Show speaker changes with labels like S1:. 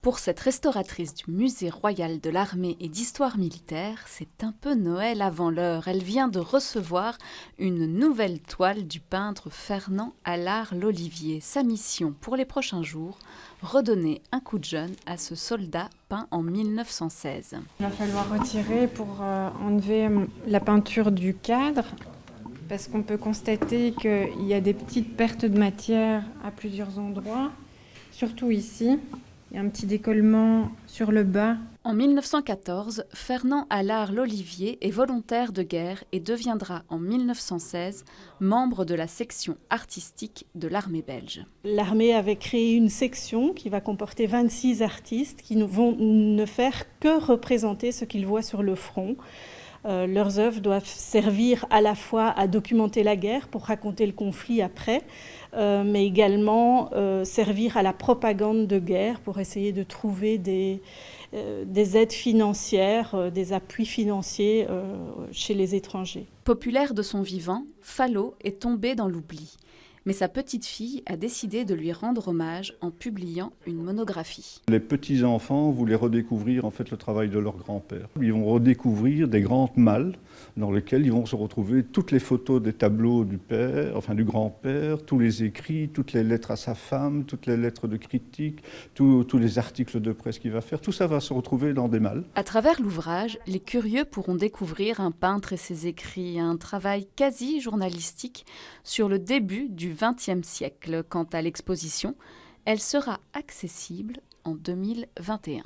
S1: Pour cette restauratrice du Musée royal de l'armée et d'histoire militaire, c'est un peu Noël avant l'heure. Elle vient de recevoir une nouvelle toile du peintre Fernand Allard-Lolivier. Sa mission pour les prochains jours, redonner un coup de jeune à ce soldat peint en 1916.
S2: Il va falloir retirer pour enlever la peinture du cadre, parce qu'on peut constater qu'il y a des petites pertes de matière à plusieurs endroits, surtout ici. Il y a un petit décollement sur le bas.
S1: En 1914, Fernand Allard-Lolivier est volontaire de guerre et deviendra en 1916 membre de la section artistique de l'armée belge.
S3: L'armée avait créé une section qui va comporter 26 artistes qui vont ne faire que représenter ce qu'ils voient sur le front. Leurs œuvres doivent servir à la fois à documenter la guerre pour raconter le conflit après, mais également servir à la propagande de guerre pour essayer de trouver des aides financières, des appuis financiers chez les étrangers.
S1: Populaire de son vivant, Fallot est tombé dans l'oubli. Mais sa petite-fille a décidé de lui rendre hommage en publiant une monographie.
S4: Les petits-enfants voulaient redécouvrir en fait le travail de leur grand-père. Ils vont redécouvrir des grandes malles dans lesquelles ils vont se retrouver toutes les photos des tableaux du père, enfin du grand-père, tous les écrits, toutes les lettres à sa femme, toutes les lettres de critique, tous les articles de presse qu'il va faire. Tout ça va se retrouver dans des malles.
S1: À travers l'ouvrage, les curieux pourront découvrir un peintre et ses écrits, un travail quasi journalistique sur le début du XXe siècle. Quant à l'exposition, elle sera accessible en 2021.